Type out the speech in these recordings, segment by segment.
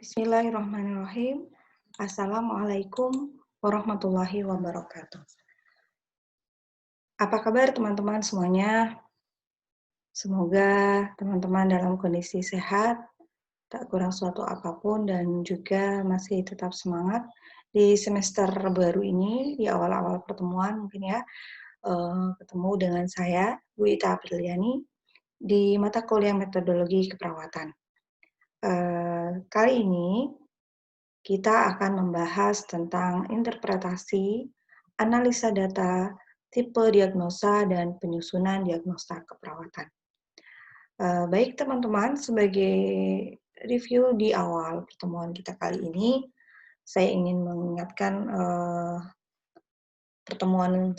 Bismillahirrahmanirrahim. Assalamualaikum warahmatullahi wabarakatuh. Apa kabar teman-teman semuanya? Semoga teman-teman dalam kondisi sehat, tak kurang suatu apapun, dan juga masih tetap semangat di semester baru ini, di awal-awal pertemuan mungkin ya, ketemu dengan saya, Bu Ita Apriliani, di mata kuliah metodologi keperawatan. Kali ini kita akan membahas tentang interpretasi, analisa data, tipe diagnosa, dan penyusunan diagnosa keperawatan. Baik teman-teman, sebagai review di awal pertemuan kita kali ini, saya ingin mengingatkan pertemuan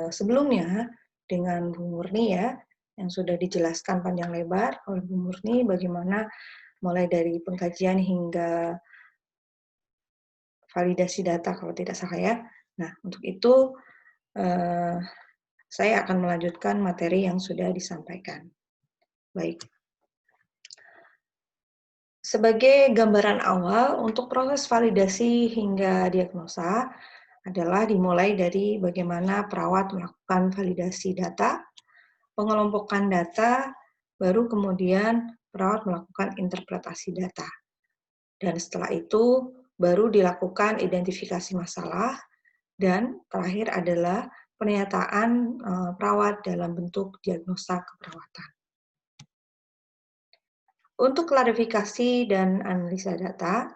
sebelumnya dengan Bu Murni ya, yang sudah dijelaskan panjang lebar oleh Bu Murni bagaimana mulai dari pengkajian hingga validasi data kalau tidak salah ya. Nah, untuk itu saya akan melanjutkan materi yang sudah disampaikan. Baik. Sebagai gambaran awal untuk proses validasi hingga diagnosa adalah dimulai dari bagaimana perawat melakukan validasi data, pengelompokan data, baru kemudian perawat melakukan interpretasi data. Dan setelah itu baru dilakukan identifikasi masalah, dan terakhir adalah pernyataan perawat dalam bentuk diagnosa keperawatan. Untuk klarifikasi dan analisa data,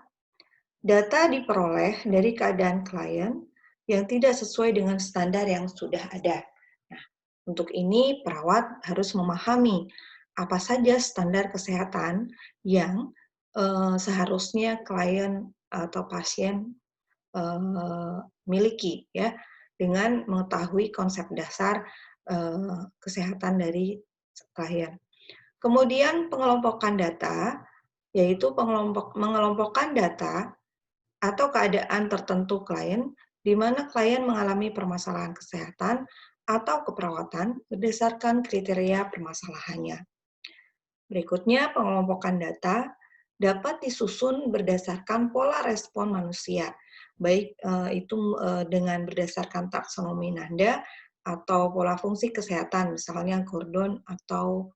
data diperoleh dari keadaan klien yang tidak sesuai dengan standar yang sudah ada. Nah, untuk ini perawat harus memahami apa saja standar kesehatan yang seharusnya klien atau pasien miliki ya, dengan mengetahui konsep dasar kesehatan dari klien. Kemudian pengelompokan data, yaitu mengelompokkan data atau keadaan tertentu klien, di mana klien mengalami permasalahan kesehatan atau keperawatan berdasarkan kriteria permasalahannya. Berikutnya, pengelompokan data dapat disusun berdasarkan pola respon manusia, baik itu dengan berdasarkan taksonomi Nanda atau pola fungsi kesehatan, misalnya Gordon atau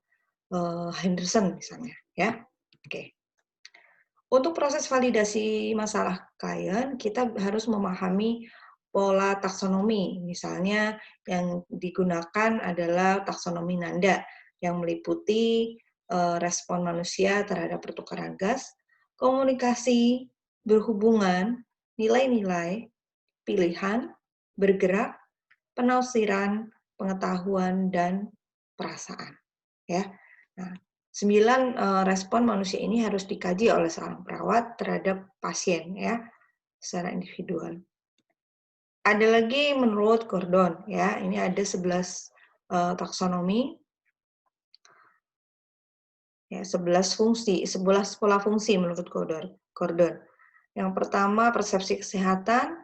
Henderson misalnya, ya. Oke. Untuk proses validasi masalah klien, kita harus memahami pola taksonomi. Misalnya yang digunakan adalah taksonomi Nanda yang meliputi respon manusia terhadap pertukaran gas, komunikasi, berhubungan, nilai-nilai, pilihan, bergerak, penafsiran, pengetahuan, dan perasaan. Ya. Nah, 9 respon manusia ini harus dikaji oleh seorang perawat terhadap pasien ya, secara individual. Ada lagi menurut Gordon ya, ini ada 11 taksonomi ya, 11 fungsi, 11 pola fungsi menurut Gordon. Yang pertama persepsi kesehatan,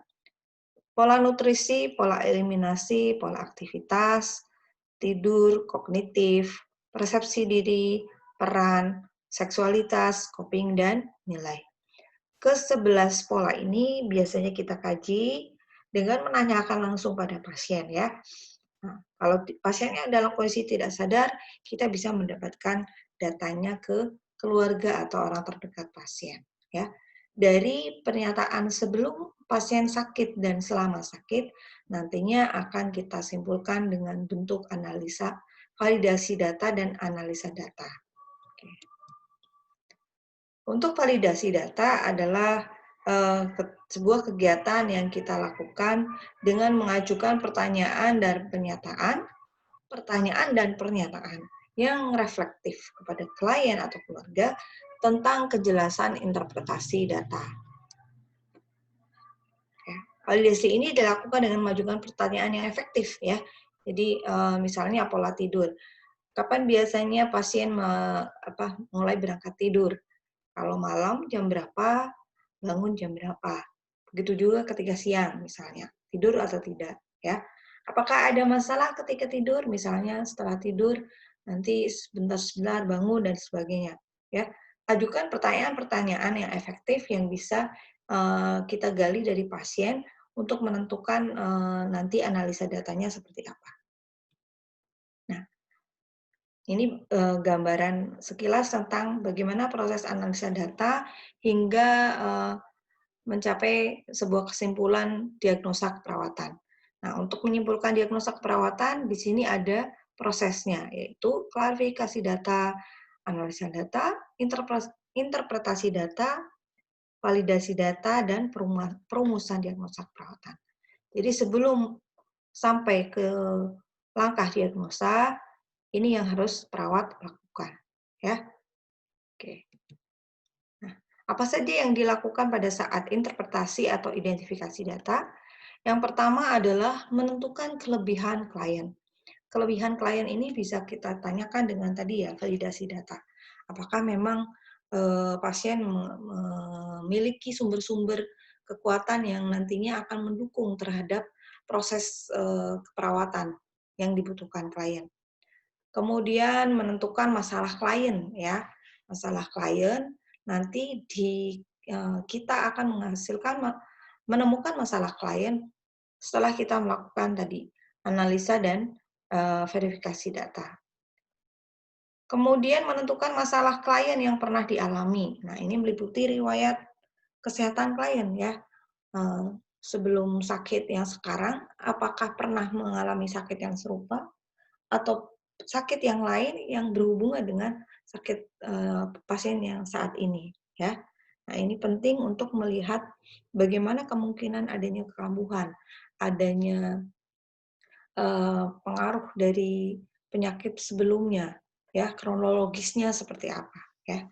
pola nutrisi, pola eliminasi, pola aktivitas, tidur, kognitif, persepsi diri, peran, seksualitas, coping, dan nilai. Ke-11 pola ini biasanya kita kaji dengan menanyakan langsung pada pasien ya. Nah, kalau pasiennya dalam kondisi tidak sadar, kita bisa mendapatkan datanya ke keluarga atau orang terdekat pasien ya. Dari pernyataan sebelum pasien sakit dan selama sakit, nantinya akan kita simpulkan dengan bentuk analisa, validasi data, dan analisa data. Oke. Untuk validasi data adalah sebuah kegiatan yang kita lakukan dengan mengajukan pertanyaan dan pernyataan yang reflektif kepada klien atau keluarga tentang kejelasan interpretasi data. Ya. Validasi ini dilakukan dengan mengajukan pertanyaan yang efektif ya. Jadi misalnya pola tidur. Kapan biasanya pasien mulai berangkat tidur? Kalau malam jam berapa, bangun jam berapa. Begitu juga ketika siang misalnya, tidur atau tidak ya. Apakah ada masalah ketika tidur? Misalnya setelah tidur nanti sebentar-sebentar bangun dan sebagainya ya. ajukan pertanyaan-pertanyaan yang efektif yang bisa kita gali dari pasien untuk menentukan nanti analisa datanya seperti apa. Nah, ini gambaran sekilas tentang bagaimana proses analisa data hingga mencapai sebuah kesimpulan diagnosa keperawatan. Nah, untuk menyimpulkan diagnosa keperawatan, di sini ada prosesnya, yaitu klarifikasi data, analisa data, interpretasi data, validasi data, dan perumusan diagnosa keperawatan. Jadi sebelum sampai ke langkah diagnosa, ini yang harus perawat lakukan. Ya, oke. Nah, apa saja yang dilakukan pada saat interpretasi atau identifikasi data? Yang pertama adalah menentukan kelebihan klien. Kelebihan klien ini bisa kita tanyakan dengan tadi ya, validasi data. Apakah memang pasien memiliki sumber-sumber kekuatan yang nantinya akan mendukung terhadap proses keperawatan yang dibutuhkan klien. Kemudian menentukan masalah klien ya. Masalah klien nanti kita akan menemukan masalah klien setelah kita melakukan tadi analisa dan verifikasi data. Kemudian menentukan masalah klien yang pernah dialami. Nah, ini meliputi riwayat kesehatan klien ya. Sebelum sakit yang sekarang, apakah pernah mengalami sakit yang serupa atau sakit yang lain yang berhubungan dengan sakit pasien yang saat ini ya. Nah, ini penting untuk melihat bagaimana kemungkinan adanya kekambuhan, adanya pengaruh dari penyakit sebelumnya, ya kronologisnya seperti apa, ya.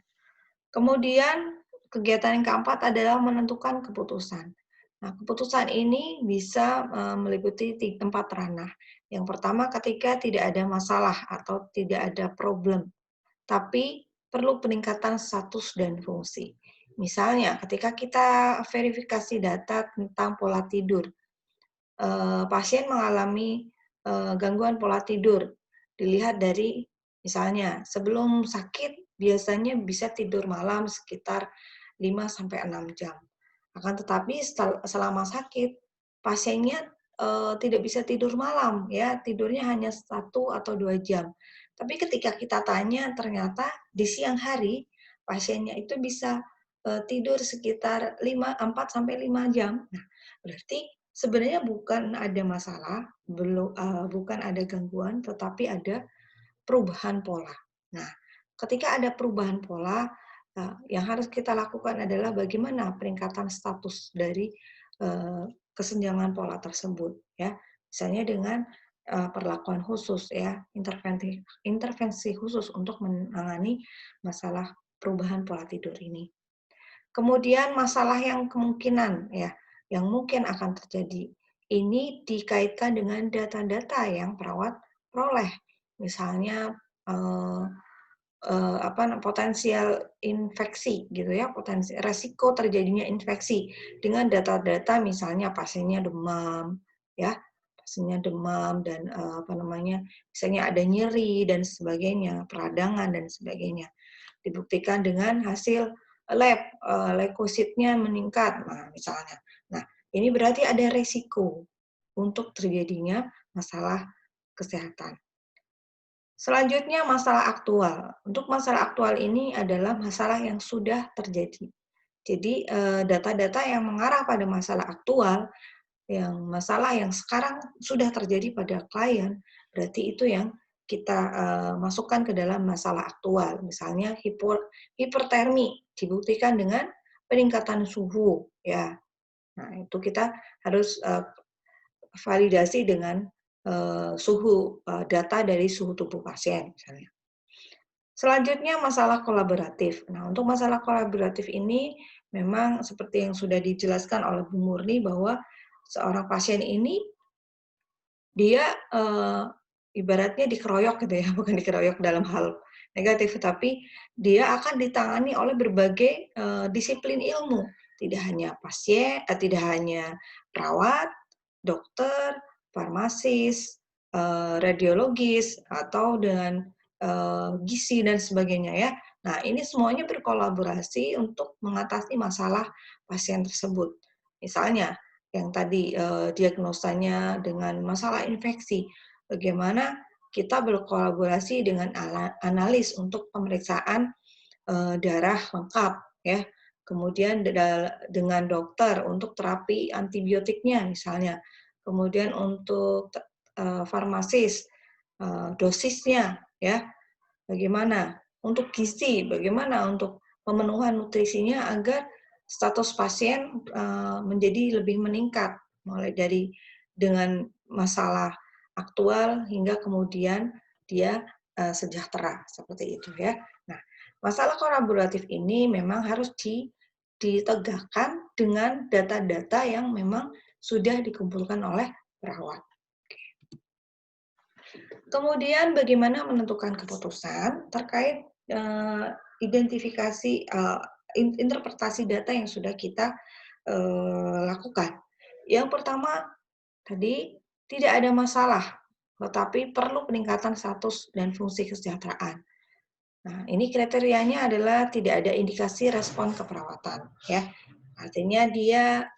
Kemudian kegiatan yang keempat adalah menentukan keputusan. Nah, keputusan ini bisa meliputi 4 ranah. Yang pertama ketika tidak ada masalah atau tidak ada problem, tapi perlu peningkatan status dan fungsi. Misalnya, ketika kita verifikasi data tentang pola tidur, pasien mengalami gangguan pola tidur. Dilihat dari misalnya sebelum sakit biasanya bisa tidur malam sekitar 5-6 jam. Akan tetapi selama sakit pasiennya tidak bisa tidur malam ya, tidurnya hanya 1 atau 2 jam. Tapi ketika kita tanya ternyata di siang hari pasiennya itu bisa tidur sekitar 4-5 jam. Nah, berarti sebenarnya bukan ada masalah, bukan ada gangguan, tetapi ada perubahan pola. Nah, ketika ada perubahan pola, yang harus kita lakukan adalah bagaimana peningkatan status dari kesenjangan pola tersebut, ya. Misalnya dengan perlakuan khusus, ya, intervensi khusus untuk menangani masalah perubahan pola tidur ini. Kemudian masalah yang kemungkinan ya, yang mungkin akan terjadi. Ini dikaitkan dengan data-data yang perawat peroleh. Misalnya potensial infeksi gitu ya, resiko terjadinya infeksi dengan data-data misalnya pasiennya demam ya, pasiennya demam dan misalnya ada nyeri dan sebagainya, peradangan dan sebagainya. Dibuktikan dengan hasil lab, leukositnya meningkat, nah misalnya. Nah, ini berarti ada resiko untuk terjadinya masalah kesehatan. Selanjutnya masalah aktual. Untuk masalah aktual ini adalah masalah yang sudah terjadi. Jadi data-data yang mengarah pada masalah aktual, masalah yang sekarang sudah terjadi pada klien, berarti itu yang kita masukkan ke dalam masalah aktual. Misalnya hipertermi dibuktikan dengan peningkatan suhu, ya. Nah, itu kita harus validasi dengan suhu data dari suhu tubuh pasien, misalnya. Selanjutnya masalah kolaboratif. Nah, untuk masalah kolaboratif ini memang seperti yang sudah dijelaskan oleh Bu Murni bahwa seorang pasien ini dia ibaratnya dikeroyok gitu ya, bukan dikeroyok dalam hal negatif, tapi dia akan ditangani oleh berbagai disiplin ilmu, tidak hanya tidak hanya perawat, dokter, farmasis, radiologis, atau dengan gizi dan sebagainya ya. Nah, ini semuanya berkolaborasi untuk mengatasi masalah pasien tersebut. Misalnya, yang tadi diagnosanya dengan masalah infeksi, bagaimana kita berkolaborasi dengan analis untuk pemeriksaan darah lengkap, ya. Kemudian dengan dokter untuk terapi antibiotiknya misalnya. Kemudian untuk farmasis, dosisnya, ya. Bagaimana untuk gizi, bagaimana untuk pemenuhan nutrisinya agar status pasien menjadi lebih meningkat, mulai dari dengan masalah aktual hingga kemudian dia sejahtera, seperti itu ya. Nah, masalah kolaboratif ini memang harus ditegakkan dengan data-data yang memang sudah dikumpulkan oleh perawat. Kemudian bagaimana menentukan keputusan terkait identifikasi interpretasi data yang sudah kita lakukan. Yang pertama tadi tidak ada masalah, tetapi perlu peningkatan status dan fungsi kesejahteraan. Nah, ini kriterianya adalah tidak ada indikasi respon keperawatan, ya. Artinya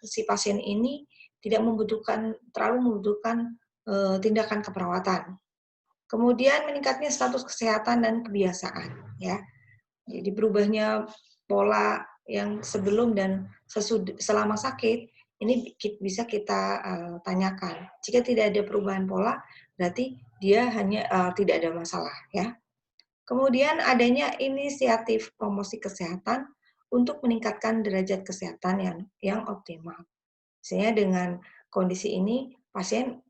si pasien ini tidak terlalu membutuhkan tindakan keperawatan. Kemudian meningkatnya status kesehatan dan kebiasaan, ya. Jadi berubahnya pola yang sebelum dan selama sakit ini bisa kita tanyakan. Jika tidak ada perubahan pola, berarti dia hanya tidak ada masalah, ya. Kemudian adanya inisiatif promosi kesehatan untuk meningkatkan derajat kesehatan yang optimal. Misalnya dengan kondisi ini pasien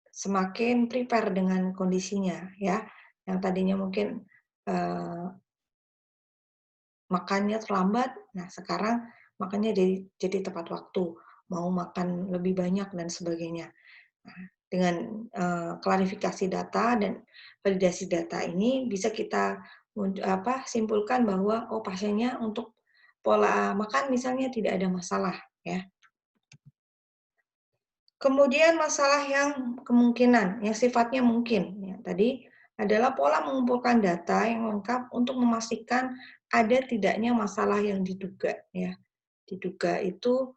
semakin prepare dengan kondisinya, ya. Yang tadinya mungkin makannya terlambat, nah sekarang makannya jadi tepat waktu, mau makan lebih banyak dan sebagainya. Nah, dengan klarifikasi data dan validasi data ini bisa kita simpulkan bahwa pasiennya untuk pola makan misalnya tidak ada masalah, ya. Kemudian masalah yang kemungkinan, yang sifatnya mungkin, ya, tadi adalah pola mengumpulkan data yang lengkap untuk memastikan ada tidaknya masalah yang diduga, ya. Diduga itu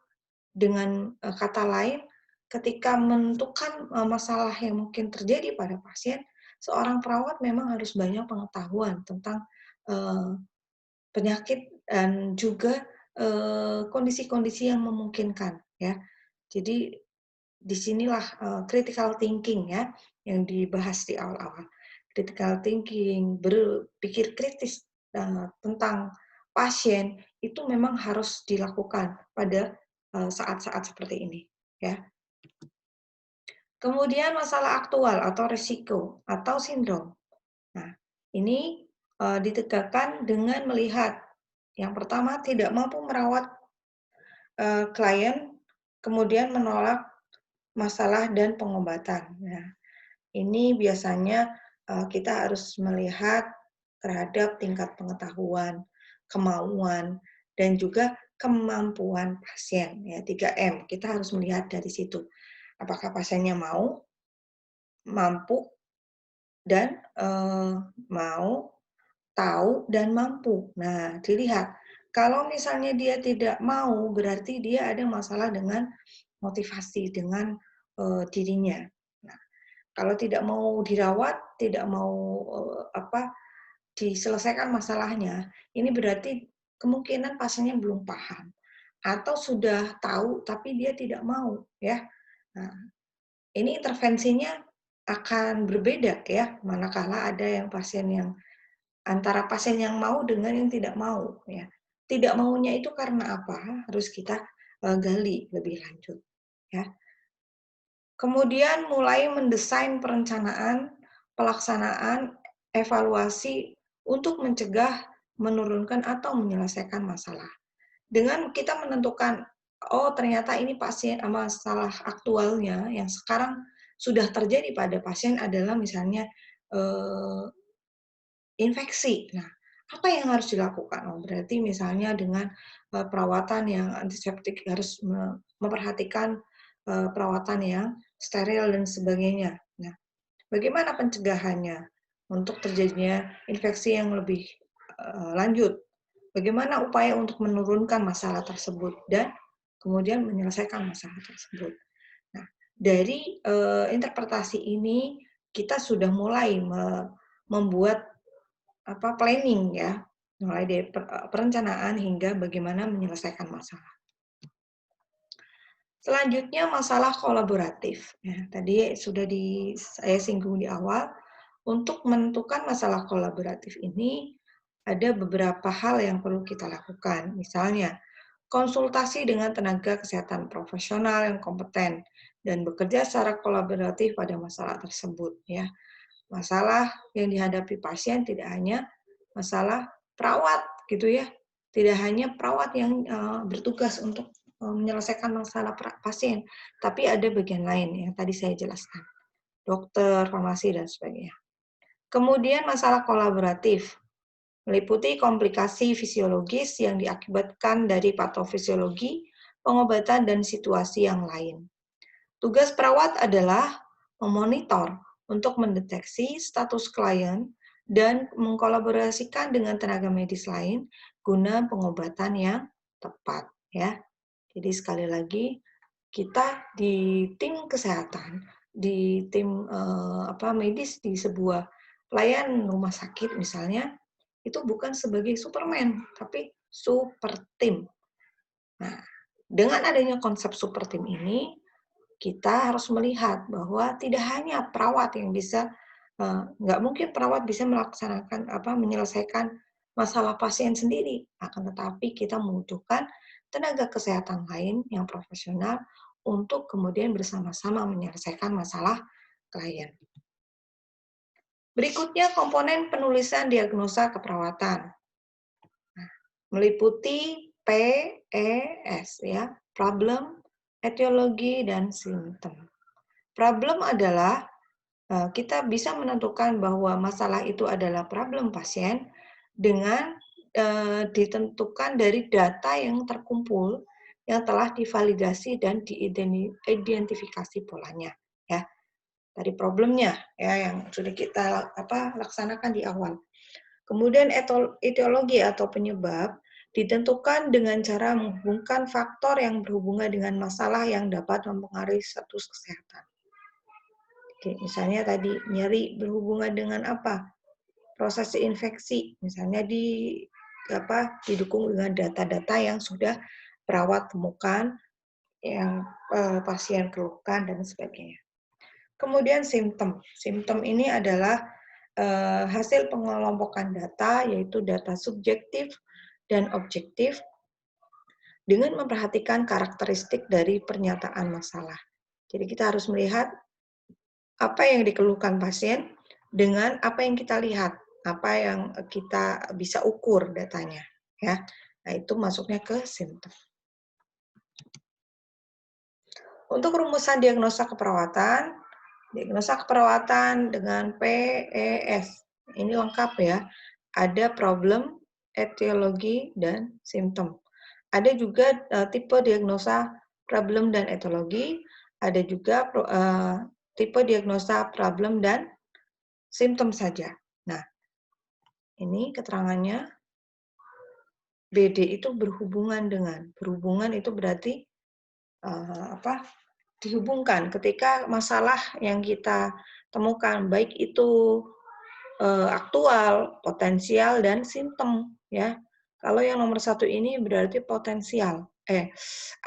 dengan kata lain, ketika menentukan masalah yang mungkin terjadi pada pasien, seorang perawat memang harus banyak pengetahuan tentang penyakit dan juga kondisi-kondisi yang memungkinkan, ya. Jadi disinilah critical thinking ya yang dibahas di awal-awal. Critical thinking, berpikir kritis tentang pasien itu memang harus dilakukan pada saat-saat seperti ini, ya. Kemudian masalah aktual atau risiko atau sindrom. Nah, ini ditegakkan dengan melihat yang pertama tidak mampu merawat klien, kemudian menolak masalah dan pengobatan. Nah, ini biasanya kita harus melihat terhadap tingkat pengetahuan, kemauan, dan juga kemampuan pasien. Ya, 3M. Kita harus melihat dari situ. Apakah pasiennya mau, mampu, dan mau, tahu, dan mampu. Nah, dilihat. Kalau misalnya dia tidak mau, berarti dia ada masalah dengan motivasi, dengan dirinya. Nah, kalau tidak mau dirawat, tidak mau diselesaikan masalahnya, ini berarti kemungkinan pasiennya belum paham atau sudah tahu tapi dia tidak mau, ya. Nah, ini intervensinya akan berbeda ya, manakala ada antara pasien yang mau dengan yang tidak mau, ya. Tidak maunya itu karena apa? Harus kita gali lebih lanjut, ya. Kemudian mulai mendesain perencanaan, pelaksanaan, evaluasi untuk mencegah, menurunkan, atau menyelesaikan masalah. Dengan kita menentukan, oh ternyata ini masalah aktualnya yang sekarang sudah terjadi pada pasien adalah misalnya infeksi. Nah, apa yang harus dilakukan? Oh, berarti misalnya dengan perawatan yang antiseptik harus memperhatikan perawatan yang steril dan sebagainya. Nah, bagaimana pencegahannya? untuk terjadinya infeksi yang lebih lanjut. Bagaimana upaya untuk menurunkan masalah tersebut dan kemudian menyelesaikan masalah tersebut. Nah, dari interpretasi ini kita sudah mulai membuat planning ya, mulai dari perencanaan hingga bagaimana menyelesaikan masalah. Selanjutnya masalah kolaboratif. Ya, tadi sudah saya singgung di awal. Untuk menentukan masalah kolaboratif ini ada beberapa hal yang perlu kita lakukan. Misalnya, konsultasi dengan tenaga kesehatan profesional yang kompeten dan bekerja secara kolaboratif pada masalah tersebut. Ya, masalah yang dihadapi pasien tidak hanya masalah perawat, gitu ya. Tidak hanya perawat yang bertugas untuk menyelesaikan masalah pasien, tapi ada bagian lain yang tadi saya jelaskan, dokter, farmasi, dan sebagainya. Kemudian masalah kolaboratif, meliputi komplikasi fisiologis yang diakibatkan dari patofisiologi, pengobatan, dan situasi yang lain. Tugas perawat adalah memonitor untuk mendeteksi status klien dan mengkolaborasikan dengan tenaga medis lain guna pengobatan yang tepat, ya. Jadi sekali lagi, kita di tim kesehatan, di tim medis di sebuah pelayanan rumah sakit misalnya, itu bukan sebagai Superman, tapi super tim. Nah, dengan adanya konsep super tim ini, kita harus melihat bahwa tidak hanya perawat yang bisa, nggak mungkin perawat bisa menyelesaikan masalah pasien sendiri, akan tetapi kita membutuhkan tenaga kesehatan lain yang profesional untuk kemudian bersama-sama menyelesaikan masalah klien. Berikutnya komponen penulisan diagnosa keperawatan. Nah, meliputi PES ya, problem, etiologi, dan simptom. Problem adalah kita bisa menentukan bahwa masalah itu adalah problem pasien dengan ditentukan dari data yang terkumpul yang telah divalidasi dan diidentifikasi polanya ya. Dari problemnya ya yang sudah kita laksanakan di awal. Kemudian etiologi atau penyebab ditentukan dengan cara menghubungkan faktor yang berhubungan dengan masalah yang dapat mempengaruhi status kesehatan. Oke, misalnya tadi nyeri berhubungan dengan apa? Proses infeksi, misalnya didukung dengan data-data yang sudah perawat temukan, yang pasien keluhkan dan sebagainya. Kemudian simptom. Simptom ini adalah hasil pengelompokan data, yaitu data subjektif dan objektif, dengan memperhatikan karakteristik dari pernyataan masalah. Jadi kita harus melihat apa yang dikeluhkan pasien dengan apa yang kita lihat, apa yang kita bisa ukur datanya, ya. Nah, itu masuknya ke simptom. Untuk rumusan diagnosa keperawatan dengan PES. Ini lengkap ya. Ada problem, etiologi, dan simptom. Ada juga tipe diagnosa problem dan etiologi, ada juga tipe diagnosa problem dan simptom saja. Nah, ini keterangannya BD itu berhubungan itu berarti dihubungkan ketika masalah yang kita temukan baik itu aktual, potensial, dan simptom ya. Kalau yang nomor 1 ini berarti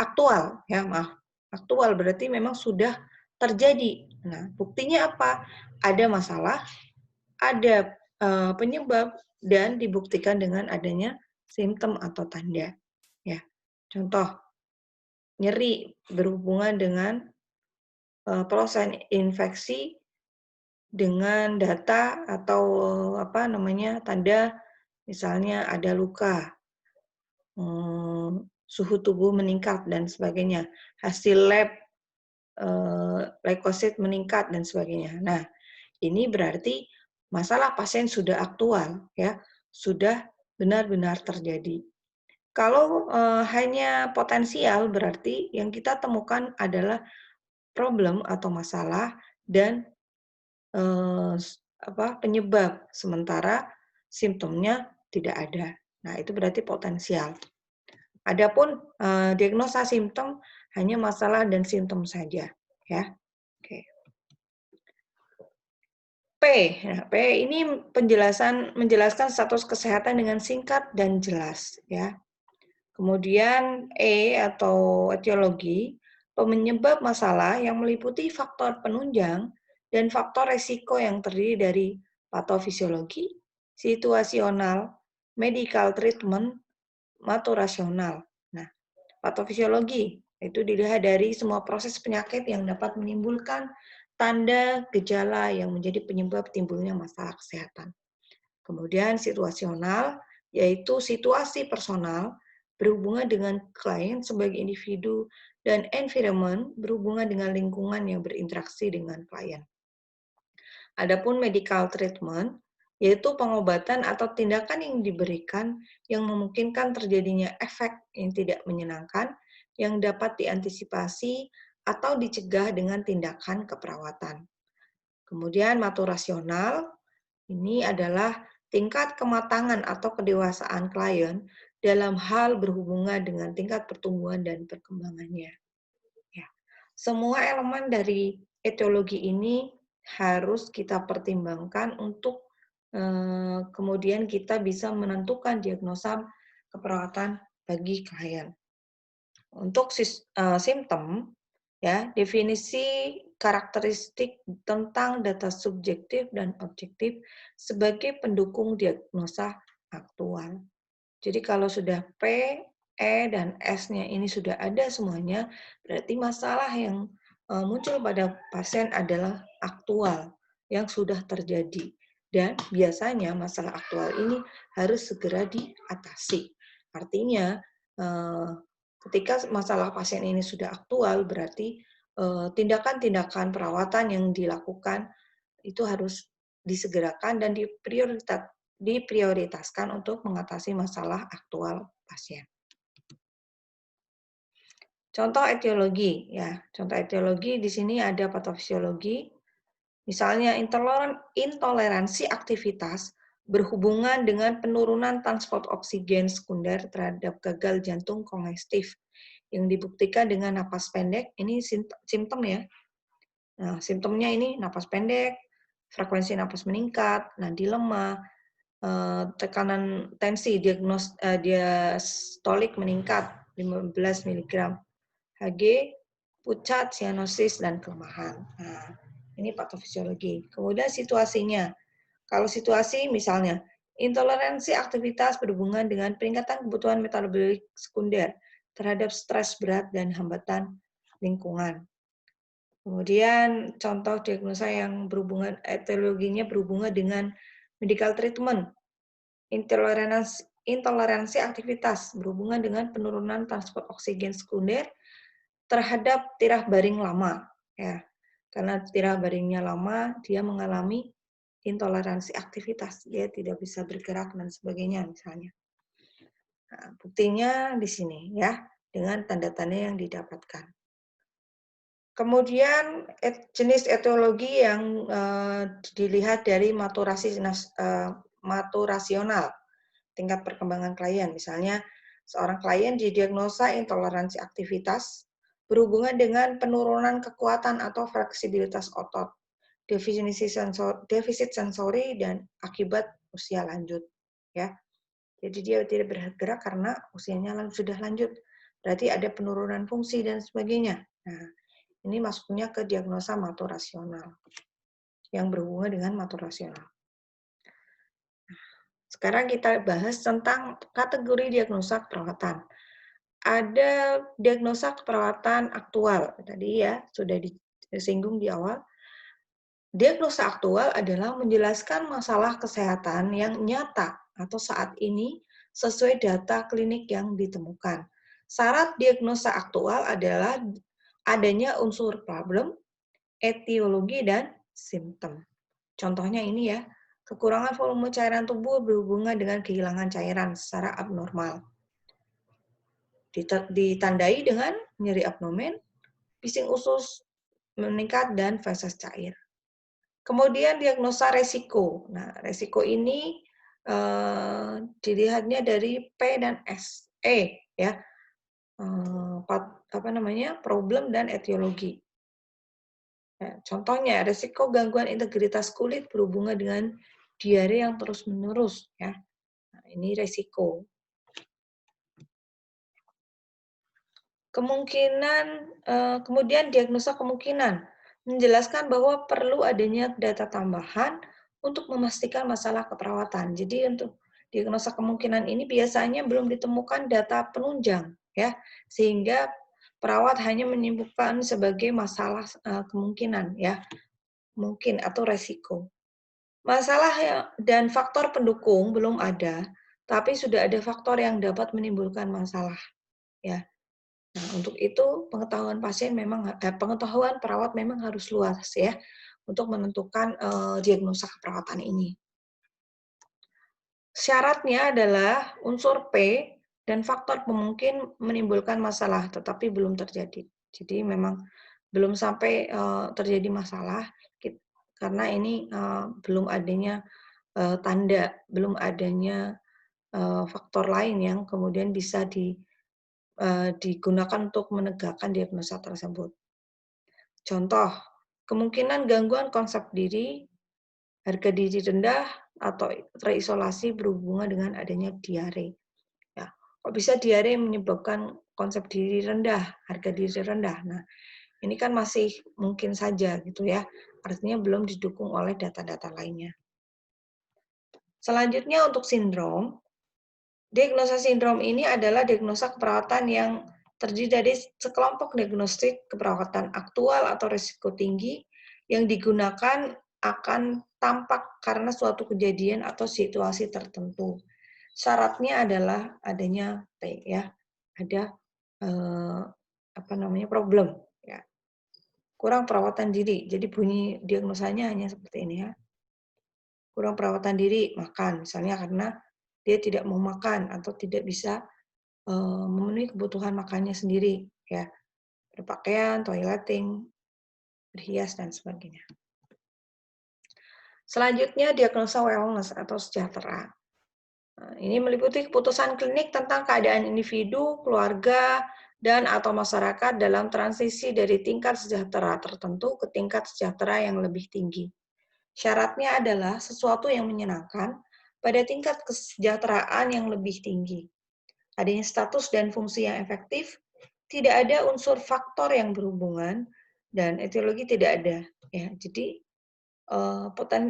aktual ya, aktual berarti memang sudah terjadi. Nah, buktinya apa? Ada masalah, ada penyebab, dan dibuktikan dengan adanya simptom atau tanda ya. Contoh, nyeri berhubungan dengan proses infeksi dengan data atau tanda, misalnya ada luka, suhu tubuh meningkat dan sebagainya, hasil lab leukosit meningkat dan sebagainya. Nah, ini berarti masalah pasien sudah aktual ya, sudah benar-benar terjadi. Kalau hanya potensial berarti yang kita temukan adalah problem atau masalah dan penyebab, sementara simptomnya tidak ada. Nah, itu berarti potensial. Adapun diagnosa simptom hanya masalah dan simptom saja, ya. Oke. P. Nah, P ini menjelaskan status kesehatan dengan singkat dan jelas, ya. Kemudian E atau etiologi, penyebab masalah yang meliputi faktor penunjang dan faktor resiko yang terdiri dari patofisiologi, situasional, medical treatment, maturasional. Nah, patofisiologi itu dilihat dari semua proses penyakit yang dapat menimbulkan tanda gejala yang menjadi penyebab timbulnya masalah kesehatan. Kemudian situasional, yaitu situasi personal berhubungan dengan klien sebagai individu dan environment berhubungan dengan lingkungan yang berinteraksi dengan klien. Adapun medical treatment, yaitu pengobatan atau tindakan yang diberikan yang memungkinkan terjadinya efek yang tidak menyenangkan yang dapat diantisipasi atau dicegah dengan tindakan keperawatan. Kemudian maturasional, ini adalah tingkat kematangan atau kedewasaan klien dalam hal berhubungan dengan tingkat pertumbuhan dan perkembangannya. Ya. Semua elemen dari etiologi ini harus kita pertimbangkan untuk kemudian kita bisa menentukan diagnosa keperawatan bagi klien. Untuk simptom, ya, definisi karakteristik tentang data subjektif dan objektif sebagai pendukung diagnosa aktual. Jadi kalau sudah P, E, dan S-nya ini sudah ada semuanya, berarti masalah yang muncul pada pasien adalah aktual yang sudah terjadi. Dan biasanya masalah aktual ini harus segera diatasi. Artinya, ketika masalah pasien ini sudah aktual, berarti tindakan-tindakan perawatan yang dilakukan itu harus disegerakan dan diprioritaskan untuk mengatasi masalah aktual pasien. Contoh etiologi, ya. Contoh etiologi di sini ada patofisiologi, misalnya intoleransi aktivitas berhubungan dengan penurunan transport oksigen sekunder terhadap gagal jantung kongestif yang dibuktikan dengan napas pendek. Ini simptom ya. Nah, simptomnya ini napas pendek, frekuensi napas meningkat, nadi lemah, tekanan tensi diastolik meningkat 15 mg Hg, pucat, sianosis, dan kelemahan. Nah, ini patofisiologi. Kemudian situasinya. Kalau situasi misalnya, intoleransi aktivitas berhubungan dengan peningkatan kebutuhan metabolik sekunder terhadap stres berat dan hambatan lingkungan. Kemudian contoh diagnosa yang etiologinya berhubungan dengan medical treatment. Intoleransi aktivitas berhubungan dengan penurunan transport oksigen sekunder terhadap tirah baring lama, ya. Karena tirah baringnya lama, dia mengalami intoleransi aktivitas, dia tidak bisa bergerak dan sebagainya misalnya. Nah, buktinya di sini ya, dengan tanda-tanda yang didapatkan. Kemudian jenis etiologi yang dilihat dari maturasional, tingkat perkembangan klien. Misalnya, seorang klien didiagnosa intoleransi aktivitas berhubungan dengan penurunan kekuatan atau fleksibilitas otot, defisit sensori, dan akibat usia lanjut. Ya, jadi dia tidak bergerak karena usianya sudah lanjut. Berarti ada penurunan fungsi dan sebagainya. Nah, ini masuknya ke diagnosa maturasional yang berhubungan dengan maturasional. Sekarang kita bahas tentang kategori diagnosa keperawatan. Ada diagnosa keperawatan aktual, tadi ya sudah disinggung di awal. Diagnosa aktual adalah menjelaskan masalah kesehatan yang nyata atau saat ini sesuai data klinik yang ditemukan. Syarat diagnosa aktual adalah adanya unsur problem, etiologi, dan simptom. Contohnya ini ya, kekurangan volume cairan tubuh berhubungan dengan kehilangan cairan secara abnormal. Ditandai dengan nyeri abdomen, bising usus meningkat, dan feses cair. Kemudian diagnosa resiko. Nah, resiko ini dilihatnya dari P dan S. Ya. Problem dan etiologi. Ya, contohnya, resiko gangguan integritas kulit berhubungan dengan diare yang terus-menerus. Ya. Nah, ini resiko. Kemudian diagnosa kemungkinan, menjelaskan bahwa perlu adanya data tambahan untuk memastikan masalah keperawatan. Jadi untuk diagnosa kemungkinan ini biasanya belum ditemukan data penunjang, ya, sehingga perawat hanya menyimpulkan sebagai masalah kemungkinan, ya, mungkin atau resiko. Masalah dan faktor pendukung belum ada, tapi sudah ada faktor yang dapat menimbulkan masalah, ya. Nah, untuk itu pengetahuan perawat memang harus luas, ya, untuk menentukan diagnosa keperawatan ini. Syaratnya adalah unsur P dan faktor pemungkin menimbulkan masalah, tetapi belum terjadi. Jadi memang belum sampai terjadi masalah karena ini belum adanya tanda, belum adanya faktor lain yang kemudian bisa digunakan untuk menegakkan diagnosa tersebut. Contoh, kemungkinan gangguan konsep diri, harga diri rendah, atau terisolasi berhubungan dengan adanya diare. Ya, kok bisa diare menyebabkan konsep diri rendah, harga diri rendah? Nah, ini kan masih mungkin saja gitu ya. Artinya belum didukung oleh data-data lainnya. Selanjutnya untuk sindrom. Diagnosa sindrom ini adalah diagnosa keperawatan yang terdiri dari sekelompok diagnostik keperawatan aktual atau risiko tinggi yang digunakan akan tampak karena suatu kejadian atau situasi tertentu. Syaratnya adalah adanya P, ya, ada problem, ya, kurang perawatan diri. Jadi bunyi diagnosanya hanya seperti ini, ya. Kurang perawatan diri, makan, misalnya karena dia tidak mau makan atau tidak bisa memenuhi kebutuhan makannya sendiri, ya, berpakaian, toileting, berhias, dan sebagainya. Selanjutnya diagnosa wellness atau sejahtera. Ini meliputi keputusan klinik tentang keadaan individu, keluarga, dan atau masyarakat dalam transisi dari tingkat sejahtera tertentu ke tingkat sejahtera yang lebih tinggi. Syaratnya adalah sesuatu yang menyenangkan pada tingkat kesejahteraan yang lebih tinggi. Adanya status dan fungsi yang efektif, tidak ada unsur faktor yang berhubungan, dan etiologi tidak ada. Ya, jadi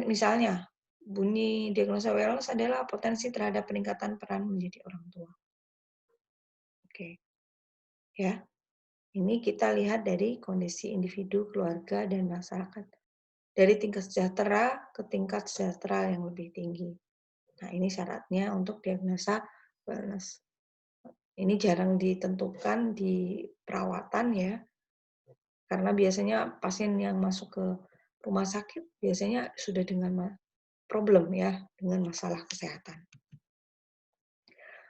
misalnya bunyi diagnosa wellness adalah potensi terhadap peningkatan peran menjadi orang tua. Oke, ya. Ini kita lihat dari kondisi individu, keluarga, dan masyarakat. Dari tingkat sejahtera ke tingkat sejahtera yang lebih tinggi. Nah, ini syaratnya untuk diagnosa wellness. Ini jarang ditentukan di perawatan, ya, karena biasanya pasien yang masuk ke rumah sakit biasanya sudah dengan problem, ya, dengan masalah kesehatan.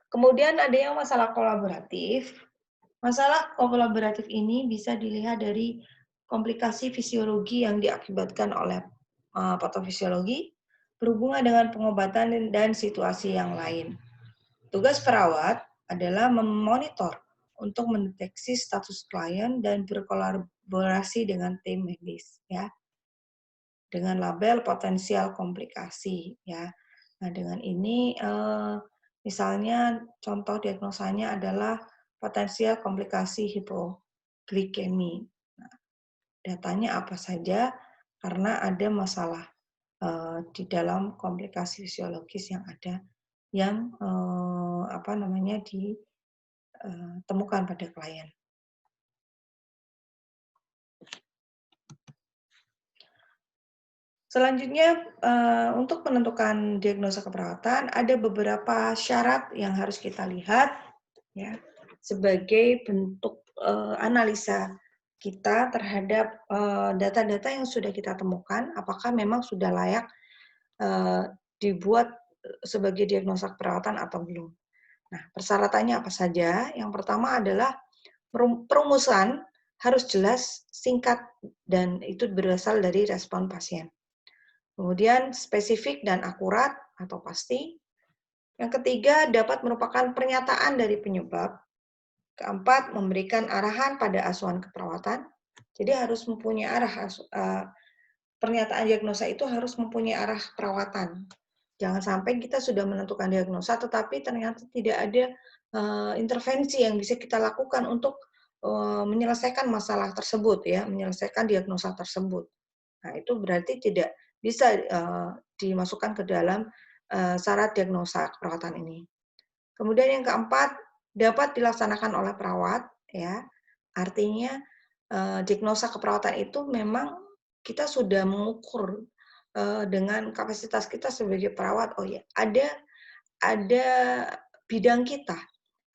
Kemudian ada yang masalah kolaboratif. Masalah kolaboratif ini bisa dilihat dari komplikasi fisiologi yang diakibatkan oleh patofisiologi berhubungan dengan pengobatan dan situasi yang lain. Tugas perawat adalah memonitor untuk mendeteksi status klien dan berkolaborasi dengan tim medis, ya, dengan label potensial komplikasi, ya. Nah, dengan ini misalnya contoh diagnosanya adalah potensial komplikasi hipoglikemi. Nah, datanya apa saja karena ada masalah di dalam komplikasi fisiologis yang ada yang ditemukan pada klien. Selanjutnya, untuk menentukan diagnosa keperawatan, ada beberapa syarat yang harus kita lihat, ya, sebagai bentuk analisa kita terhadap data-data yang sudah kita temukan, apakah memang sudah layak dibuat sebagai diagnosa keperawatan atau belum. Nah, persyaratannya apa saja? Yang pertama adalah perumusan harus jelas, singkat, dan itu berasal dari respon pasien. Kemudian spesifik dan akurat atau pasti. Yang ketiga, dapat merupakan pernyataan dari penyebab. Keempat, memberikan arahan pada asuhan keperawatan. Jadi harus mempunyai arah, pernyataan diagnosa itu harus mempunyai arah perawatan. Jangan sampai kita sudah menentukan diagnosa, tetapi ternyata tidak ada intervensi yang bisa kita lakukan untuk menyelesaikan masalah tersebut, ya, menyelesaikan diagnosa tersebut. Nah, itu berarti tidak bisa dimasukkan ke dalam syarat diagnosa keperawatan ini. Kemudian yang keempat, dapat dilaksanakan oleh perawat, ya. Artinya diagnosa keperawatan itu memang kita sudah mengukur dengan kapasitas kita sebagai perawat. Oh ya, ada bidang kita,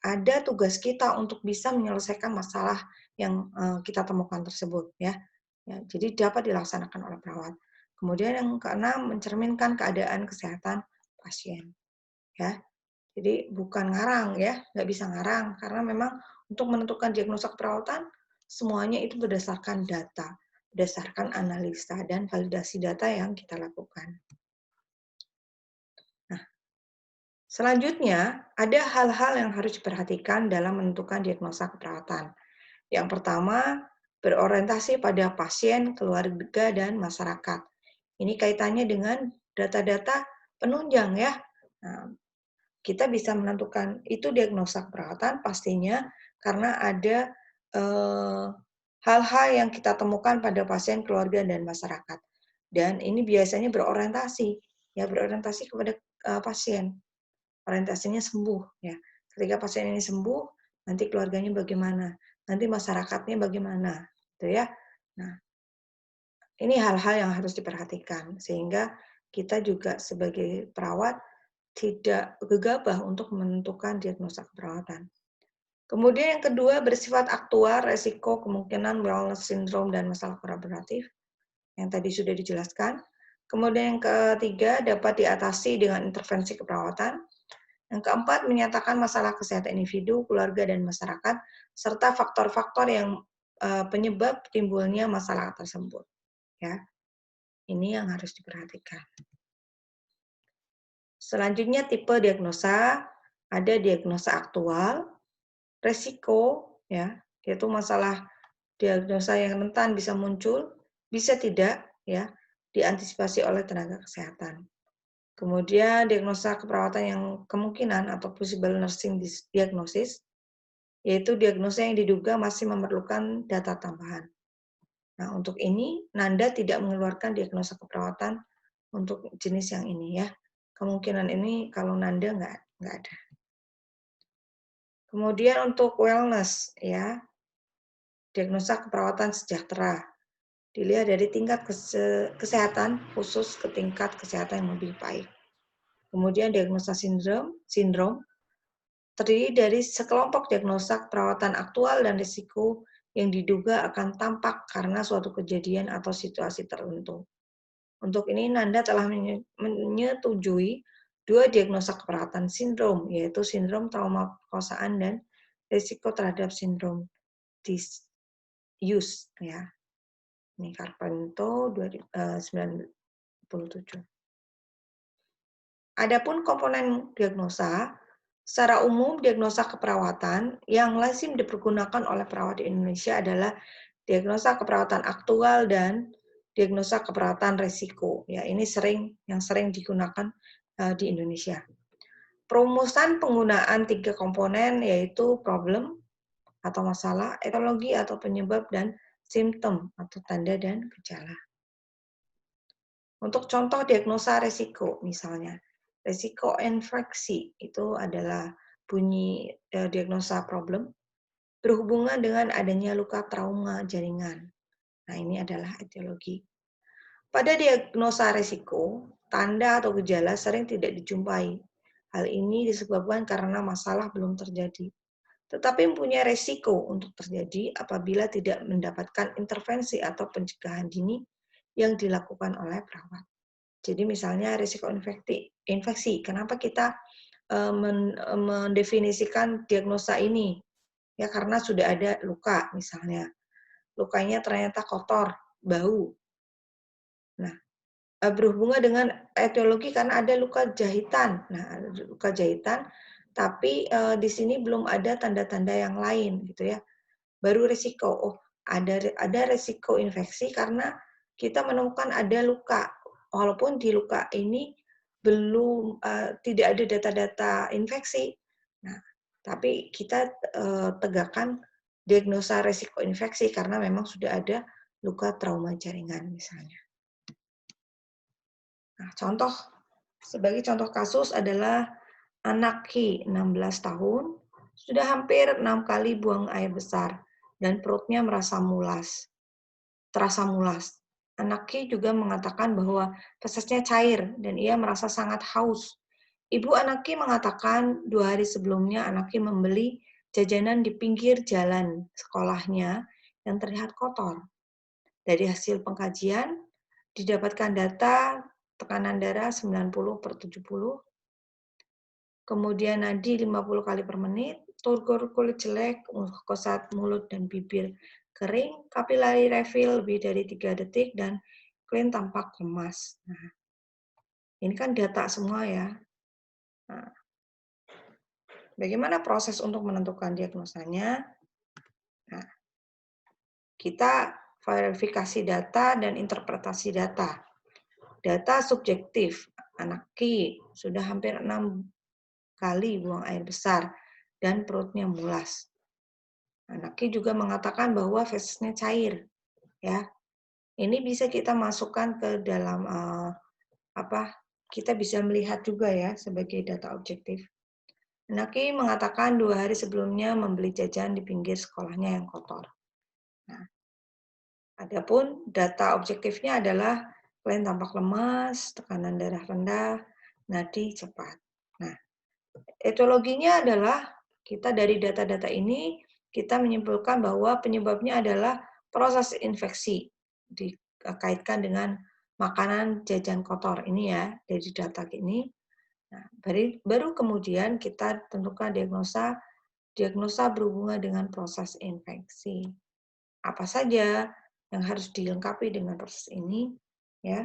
ada tugas kita untuk bisa menyelesaikan masalah yang kita temukan tersebut, ya. Ya, jadi dapat dilaksanakan oleh perawat. Kemudian yang keenam, mencerminkan keadaan kesehatan pasien, ya. Jadi bukan ngarang, ya, nggak bisa ngarang karena memang untuk menentukan diagnosa keperawatan semuanya itu berdasarkan data, berdasarkan analisa dan validasi data yang kita lakukan. Nah, selanjutnya ada hal-hal yang harus diperhatikan dalam menentukan diagnosa keperawatan. Yang pertama, berorientasi pada pasien, keluarga, dan masyarakat. Ini kaitannya dengan data-data penunjang, ya. Nah, kita bisa menentukan itu diagnosa keperawatan pastinya karena ada hal-hal yang kita temukan pada pasien, keluarga, dan masyarakat. Dan ini biasanya berorientasi, ya, berorientasi kepada pasien. Orientasinya sembuh, ya. Ketika pasien ini sembuh, nanti keluarganya bagaimana, nanti masyarakatnya bagaimana, gitu ya. Nah, ini hal-hal yang harus diperhatikan sehingga kita juga sebagai perawat tidak gegabah untuk menentukan diagnosa keperawatan. Kemudian yang kedua, bersifat aktual, resiko, kemungkinan wellness syndrome, dan masalah kolaboratif, yang tadi sudah dijelaskan. Kemudian yang ketiga, dapat diatasi dengan intervensi keperawatan. Yang keempat, menyatakan masalah kesehatan individu, keluarga, dan masyarakat, serta faktor-faktor yang penyebab timbulnya masalah tersebut. Ya, ini yang harus diperhatikan. Selanjutnya tipe diagnosa, ada diagnosa aktual, resiko, ya, yaitu masalah diagnosa yang rentan bisa muncul, bisa tidak, ya, diantisipasi oleh tenaga kesehatan. Kemudian diagnosa keperawatan yang kemungkinan atau possible nursing diagnosis, yaitu diagnosa yang diduga masih memerlukan data tambahan. Nah, untuk ini Nanda tidak mengeluarkan diagnosa keperawatan untuk jenis yang ini, ya. Kemungkinan ini kalau Nanda nggak ada. Kemudian untuk wellness, ya, diagnosa keperawatan sejahtera. Dilihat dari tingkat kesehatan khusus ke tingkat kesehatan yang lebih baik. Kemudian diagnosa sindrom terdiri dari sekelompok diagnosa perawatan aktual dan risiko yang diduga akan tampak karena suatu kejadian atau situasi tertentu. Untuk ini Nanda telah menyetujui dua diagnosa keperawatan sindrom, yaitu sindrom trauma perkosaan dan risiko terhadap sindrom disuse, ya. Ini Carpento 97. Adapun komponen diagnosa, secara umum diagnosa keperawatan yang lazim dipergunakan oleh perawat di Indonesia adalah diagnosa keperawatan aktual dan diagnosa keperawatan risiko. Ya, ini yang sering digunakan di Indonesia. Perumusan penggunaan 3 komponen yaitu problem atau masalah, etiologi atau penyebab, dan simptom atau tanda dan gejala. Untuk contoh diagnosa risiko, misalnya, risiko infeksi itu adalah bunyi diagnosa problem berhubungan dengan adanya luka trauma jaringan. Nah, ini adalah etiologi. Pada diagnosa risiko, tanda atau gejala sering tidak dijumpai. Hal ini disebabkan karena masalah belum terjadi, tetapi mempunyai risiko untuk terjadi apabila tidak mendapatkan intervensi atau pencegahan dini yang dilakukan oleh perawat. Jadi misalnya risiko infeksi. Kenapa kita mendefinisikan diagnosa ini? Ya karena sudah ada luka misalnya. Lukanya ternyata kotor, bau. Nah, berhubungan dengan etiologi karena ada luka jahitan. Nah, ada luka jahitan, tapi di sini belum ada tanda-tanda yang lain gitu ya. Baru risiko, oh ada risiko infeksi karena kita menemukan ada luka, walaupun di luka ini belum tidak ada data-data infeksi. Nah, tapi kita tegakkan diagnosa risiko infeksi karena memang sudah ada luka trauma jaringan misalnya. Nah, sebagai contoh kasus adalah anak Ki 16 tahun sudah hampir 6 kali buang air besar dan perutnya terasa mulas. Anak Ki juga mengatakan bahwa fesesnya cair dan ia merasa sangat haus. Ibu anak Ki mengatakan 2 hari sebelumnya anak Ki membeli jajanan di pinggir jalan sekolahnya yang terlihat kotor. Dari hasil pengkajian, didapatkan data tekanan darah 90/70, kemudian nadi 50 kali per menit, turgor kulit jelek, mukosa mulut dan bibir kering, kapilari refill lebih dari 3 detik, dan clean tampak lemas. Nah, ini kan data semua ya. Nah, bagaimana proses untuk menentukan diagnosanya? Nah, kita verifikasi data dan interpretasi data. Data subjektif, anak Ki sudah hampir 6 kali buang air besar dan perutnya mulas. Anak Ki juga mengatakan bahwa fesesnya cair, ya. Ini bisa kita masukkan ke dalam kita bisa melihat juga ya sebagai data objektif. Anak Ki mengatakan 2 hari sebelumnya membeli jajan di pinggir sekolahnya yang kotor. Nah, adapun data objektifnya adalah klien tampak lemas, tekanan darah rendah, nadi cepat. Nah, etiologinya adalah kita dari data-data ini kita menyimpulkan bahwa penyebabnya adalah proses infeksi dikaitkan dengan makanan jajan kotor ini ya dari data ini. Nah, baru kemudian kita tentukan diagnosa berhubungan dengan proses infeksi. Apa saja yang harus dilengkapi dengan proses ini, ya?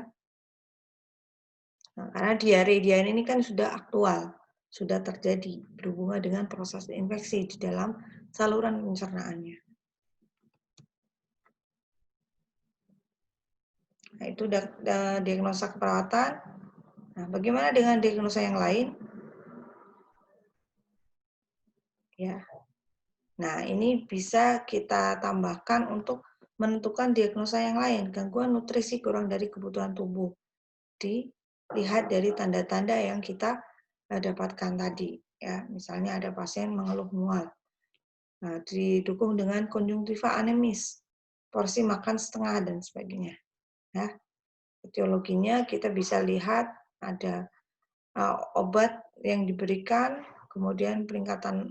Nah, karena diare ini kan sudah aktual, sudah terjadi berhubungan dengan proses infeksi di dalam saluran pencernaannya. Nah, itu diagnosa keperawatan. Nah, bagaimana dengan diagnosa yang lain? Ya. Nah, ini bisa kita tambahkan untuk menentukan diagnosa yang lain, gangguan nutrisi kurang dari kebutuhan tubuh. Dilihat dari tanda-tanda yang kita dapatkan tadi, ya. Misalnya ada pasien mengeluh mual. Nah, didukung dengan konjungtiva anemis, porsi makan setengah dan sebagainya. Ya. Etiologinya kita bisa lihat ada obat yang diberikan, kemudian peningkatan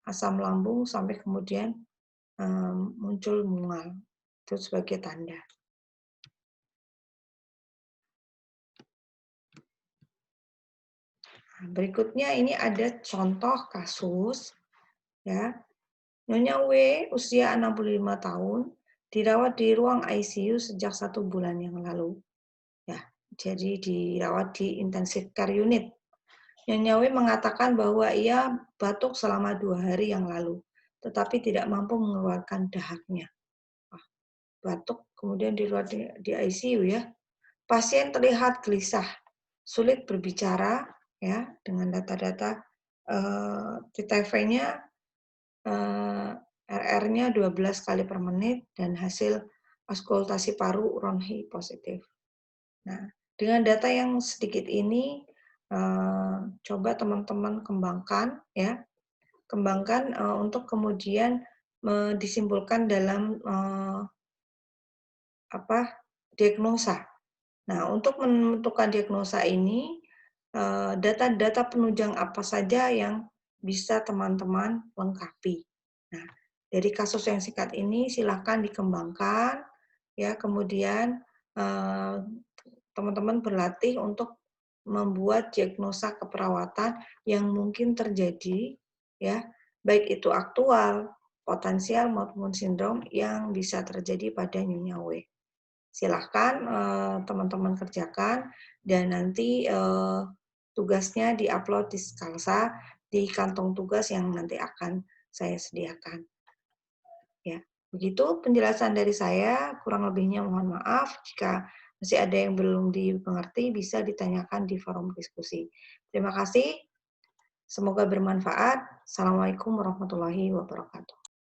asam lambung sampai kemudian muncul mual. Itu sebagai tanda. Nah, berikutnya ini ada contoh kasus, ya. Nyonya W usia 65 tahun dirawat di ruang ICU sejak 1 bulan yang lalu. Ya, jadi dirawat di intensive care unit. Nyonya W mengatakan bahwa ia batuk selama 2 hari yang lalu, tetapi tidak mampu mengeluarkan dahaknya. Batuk kemudian dirawat di ICU ya. Pasien terlihat gelisah, sulit berbicara ya dengan data-data TTV-nya RR-nya 12 kali per menit dan hasil auskultasi paru ronhi positif. Nah, dengan data yang sedikit ini coba teman-teman kembangkan ya. Kembangkan untuk kemudian disimpulkan dalam diagnosa. Nah, untuk menentukan diagnosa ini, data-data penunjang apa saja yang bisa teman-teman lengkapi. Nah, dari kasus yang singkat ini silakan dikembangkan, ya. Kemudian teman-teman berlatih untuk membuat diagnosa keperawatan yang mungkin terjadi, ya, baik itu aktual, potensial maupun sindrom yang bisa terjadi pada Nyonya W. Silahkan teman-teman kerjakan dan nanti tugasnya di-upload di Skalsa di kantong tugas yang nanti akan saya sediakan. Ya, begitu penjelasan dari saya, kurang lebihnya mohon maaf. Jika masih ada yang belum dimengerti, bisa ditanyakan di forum diskusi. Terima kasih, semoga bermanfaat. Assalamualaikum warahmatullahi wabarakatuh.